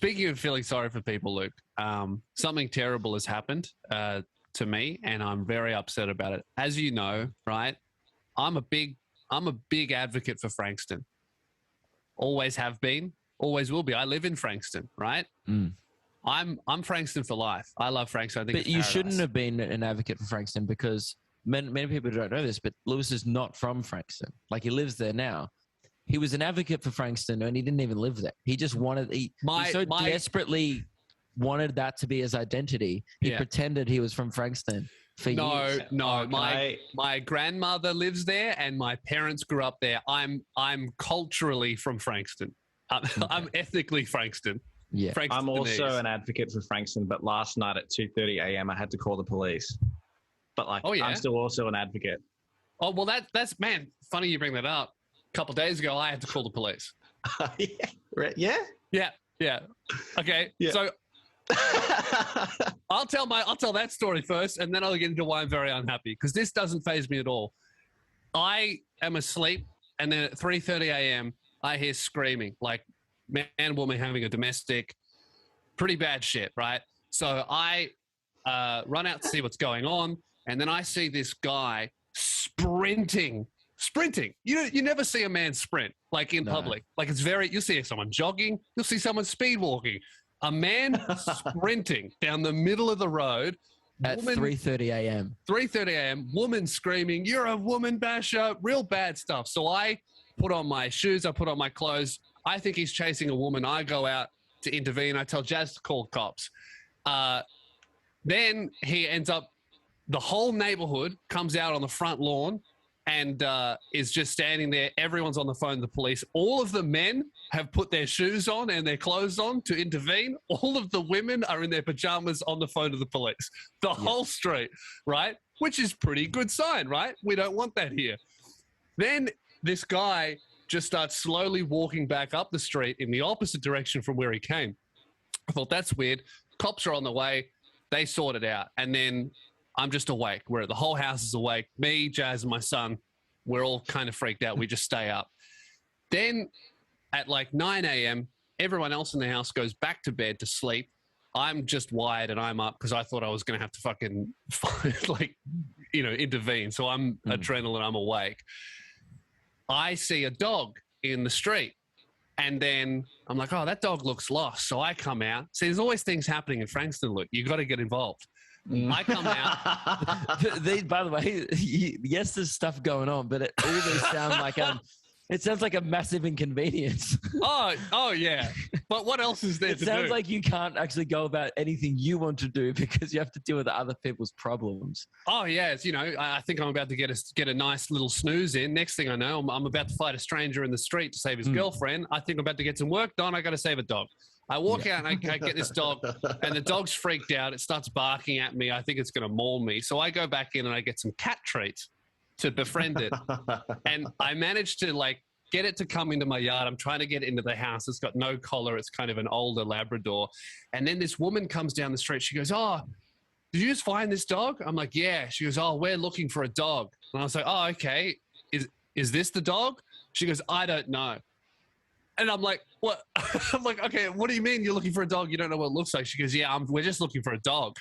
Speaking of feeling sorry for people, Luke, something terrible has happened to me, and I'm very upset about it. As you know, right? I'm a big advocate for Frankston. Always have been, always will be. I live in Frankston, right? Mm. I'm Frankston for life. I love Frankston. I think But you shouldn't have been an advocate for Frankston because many people don't know this, but Lewis is not from Frankston. Like, he lives there now. He was an advocate for Frankston and he didn't even live there. He just wanted, he desperately wanted that to be his identity. He pretended he was from Frankston for years. No. My grandmother lives there and my parents grew up there. I'm culturally from Frankston. I'm ethnically Frankston. Yeah. I'm also an advocate for Frankston, but last night at 2:30 a.m. I had to call the police. But I'm still also an advocate. Oh, well, that's man, funny you bring that up. A couple of days ago, I had to call the police. Yeah? Yeah. Okay. Yeah. So I'll tell that story first, and then I'll get into why I'm very unhappy, because this doesn't faze me at all. I am asleep, and then at 3:30 a.m., I hear screaming, like man, woman having a domestic, pretty bad shit, right? So I run out to see what's going on, and then I see this guy sprinting. You never see a man sprint like in public. Like, it's you'll see someone jogging, you'll see someone speed walking. A man sprinting down the middle of the road at 3:30 a.m. 3:30 a.m. Woman screaming, "You're a woman basher!" Real bad stuff. So I put on my shoes, I put on my clothes. I think he's chasing a woman. I go out to intervene. I tell Jazz to call cops. Then he ends up. The whole neighborhood comes out on the front lawn and is just standing there. Everyone's on the phone to the police. All of the men have put their shoes on and their clothes on to intervene. All of the women are in their pajamas on the phone to the police. The whole street, right? Which is pretty good sign, right? We don't want that here. Then this guy just starts slowly walking back up the street in the opposite direction from where he came. I thought, that's weird. Cops are on the way. They sort it out. And then I'm just awake. The whole house is awake. Me, Jazz, and my son, we're all kind of freaked out. We just stay up. Then at like 9 a.m., everyone else in the house goes back to bed to sleep. I'm just wired and I'm up because I thought I was going to have to fucking intervene. So I'm adrenaline, I'm awake. I see a dog in the street. And then I'm like, oh, that dog looks lost. So I come out. See, there's always things happening in Frankston, Luke. You got to get involved. I come out. By the way, yes, there's stuff going on, but it all sounds like it sounds like a massive inconvenience. Oh yeah. But what else is there to do? It sounds like you can't actually go about anything you want to do because you have to deal with other people's problems. Oh yeah, I think I'm about to get a nice little snooze in. Next thing I know, I'm about to fight a stranger in the street to save his girlfriend. I think I'm about to get some work done. I got to save a dog. I walk out and I get this dog, and the dog's freaked out. It starts barking at me. I think it's going to maul me. So I go back in and I get some cat treats to befriend it. And I managed to get it to come into my yard. I'm trying to get it into the house. It's got no collar. It's kind of an older Labrador. And then this woman comes down the street. She goes, "Oh, did you just find this dog?" I'm like, "Yeah." She goes, "Oh, we're looking for a dog." And I was like, "Oh, okay. Is this the dog?" She goes, "I don't know." And I'm like, "What?" I'm like, "Okay, what do you mean you're looking for a dog? You don't know what it looks like?" She goes, "Yeah, we're just looking for a dog."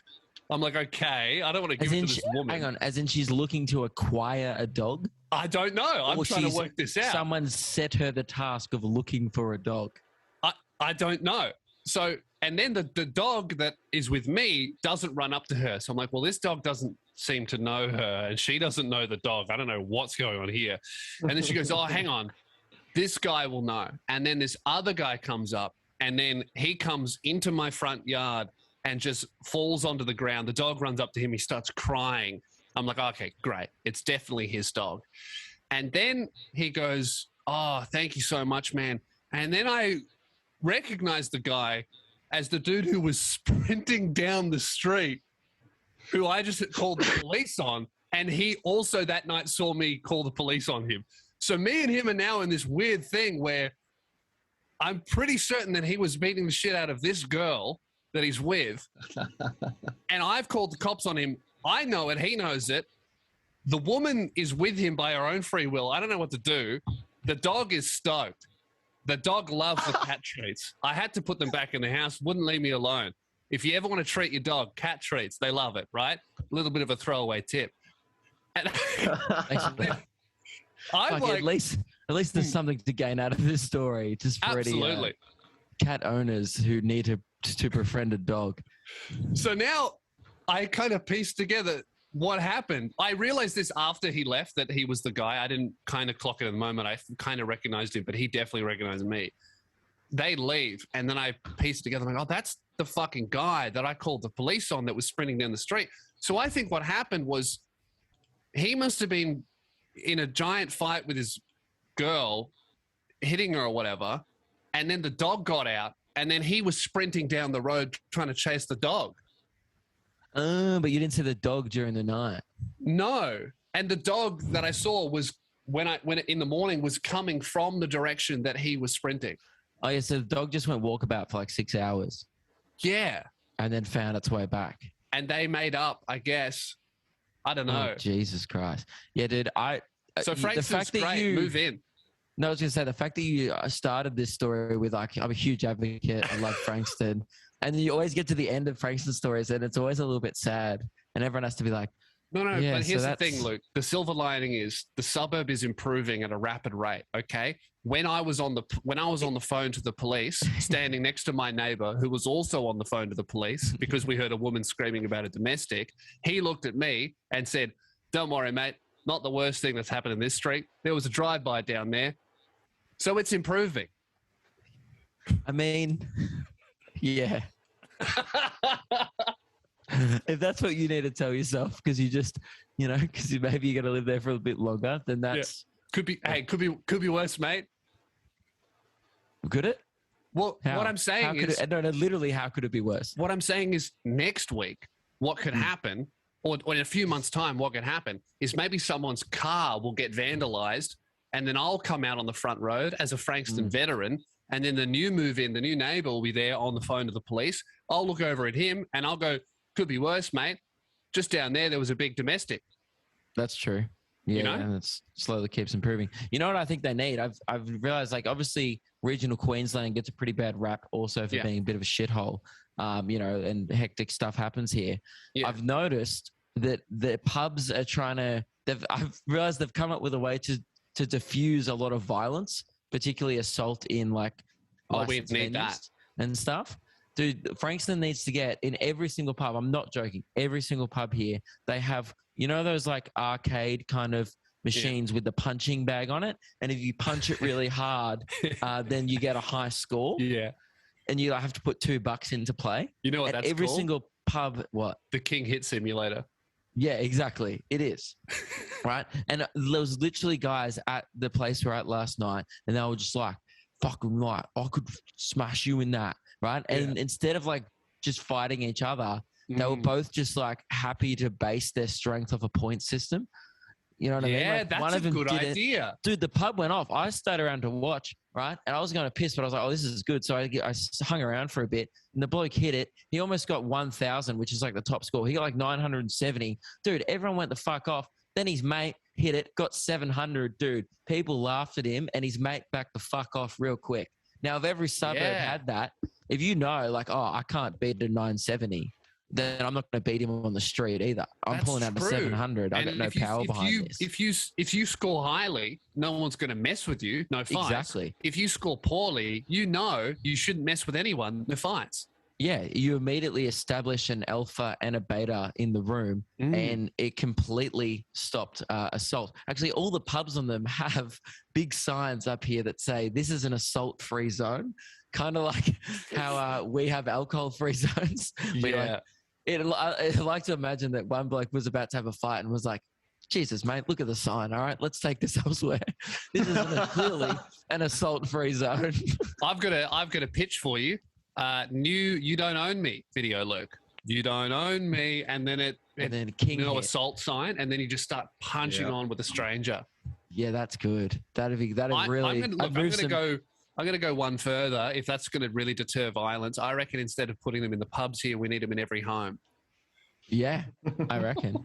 I'm like, "Okay, I don't want to give it to this woman." Hang on, as in she's looking to acquire a dog? I don't know. I'm trying to work this out. Someone set her the task of looking for a dog. I don't know. So, and then the dog that is with me doesn't run up to her. So I'm like, well, this dog doesn't seem to know her and she doesn't know the dog. I don't know what's going on here. And then she goes, "Oh, hang on. This guy will know." And then this other guy comes up and then he comes into my front yard and just falls onto the ground. The dog runs up to him. He starts crying. I'm like, okay, great. It's definitely his dog. And then he goes, "Oh, thank you so much, man." And then I recognize the guy as the dude who was sprinting down the street, who I just called the police on. And he also that night saw me call the police on him. So me and him are now in this weird thing where I'm pretty certain that he was beating the shit out of this girl that he's with. And I've called the cops on him. I know it. He knows it. The woman is with him by her own free will. I don't know what to do. The dog is stoked. The dog loves the cat treats. I had to put them back in the house. Wouldn't leave me alone. If you ever want to treat your dog, cat treats. They love it, right? A little bit of a throwaway tip. And I'm like, at least there's something to gain out of this story. Just for absolutely. any cat owners who need to befriend a dog. So now I kind of pieced together what happened. I realized this after he left, that he was the guy. I didn't kind of clock it at the moment. I kind of recognized him, but he definitely recognized me. They leave, and then I pieced together. I'm like, oh, that's the fucking guy that I called the police on that was sprinting down the street. So I think what happened was he must have been in a giant fight with his girl, hitting her or whatever, and then the dog got out, and then he was sprinting down the road trying to chase the dog. But you didn't see the dog during the night. No. And the dog that I saw was when in the morning was coming from the direction that he was sprinting. Oh yeah, so the dog just went walkabout for like 6 hours. Yeah. And then found its way back. And they made up, I guess. I don't know. Oh, Jesus Christ. Yeah, dude. So Frankston's great. Move in. No, I was going to say, the fact that you started this story with like, I'm a huge advocate. I love Frankston. And you always get to the end of Frankston stories and it's always a little bit sad. And everyone has to be like, no, yeah, but here's the thing, Luke. The silver lining is the suburb is improving at a rapid rate, okay? When I was on the phone to the police, standing next to my neighbor who was also on the phone to the police because we heard a woman screaming about a domestic, he looked at me and said, "Don't worry, mate. Not the worst thing that's happened in this street. There was a drive-by down there." So it's improving. I mean, yeah. If that's what you need to tell yourself, because you just, because maybe you're going to live there for a bit longer, then that's... Yeah. Could be worse, mate. Could it? Well, what I'm saying is... No, literally, how could it be worse? What I'm saying is next week, what could happen, or in a few months' time, what could happen is maybe someone's car will get vandalized, and then I'll come out on the front road as a Frankston veteran, and then the new neighbor will be there on the phone to the police. I'll look over at him, and I'll go, "Could be worse, mate. Just down there was a big domestic." That's true. Yeah, and it slowly keeps improving. You know what I think they need? I've realized, like, obviously regional Queensland gets a pretty bad rap also for being a bit of a shithole, and hectic stuff happens here. Yeah. I've noticed that the pubs are trying to, I've realized they've come up with a way to diffuse a lot of violence, particularly assault in like we need that and stuff. Dude, Frankston needs to get in every single pub. I'm not joking. Every single pub here, they have, those like arcade kind of machines with the punching bag on it. And if you punch it really hard, then you get a high score. Yeah. And you have to put $2 into play. You know what that's every called? Single pub, what? The King Hit Simulator. Yeah, exactly. It is. Right? And there was literally guys at the place we were at last night, and they were just like, fucking right, I could smash you in that. Right? And instead of like just fighting each other, they were both just like happy to base their strength off a point system. You know what I mean? Yeah, that's a good idea. Dude, the pub went off. I stayed around to watch, right? And I was going to piss, but I was like, oh, this is good. So I hung around for a bit, and the bloke hit it. He almost got 1,000, which is like the top score. He got like 970. Dude, everyone went the fuck off. Then his mate hit it, got 700. Dude, people laughed at him, and his mate backed the fuck off real quick. Now, if every suburb had that, if like, oh, I can't beat a 970, then I'm not going to beat him on the street either. I'm pulling out the 700. I got no power behind this. If you score highly, no one's going to mess with you. No fights. Exactly. If you score poorly, you shouldn't mess with anyone. No fights. Yeah, you immediately establish an alpha and a beta in the room, and it completely stopped assault. Actually, all the pubs on them have big signs up here that say, "This is an assault-free zone," kind of like how we have alcohol-free zones. Yeah. I like to imagine that one bloke was about to have a fight and was like, "Jesus, mate, look at the sign. All right, let's take this elsewhere. This is clearly an assault-free zone." I've got a pitch for you. New "You Don't Own Me" video, Luke. You don't own me, and then assault sign, and then you just start punching on with a stranger. Yeah, that's good. That'd really. I'm going to go one further. If that's going to really deter violence, I reckon instead of putting them in the pubs here, we need them in every home. Yeah, I reckon.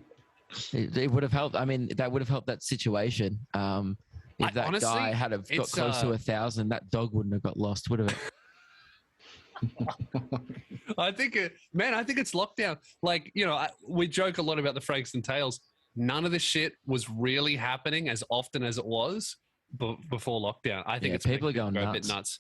It would have helped. I mean, that would have helped that situation. If that honestly, guy had got close to 1,000, that dog wouldn't have got lost, would have it? I think, man, I think it's lockdown. Like, you know, we joke a lot about the Frankston Tales. None of this shit was really happening as often as it was before lockdown. I think Yeah, it's people are going a bit nuts. nuts.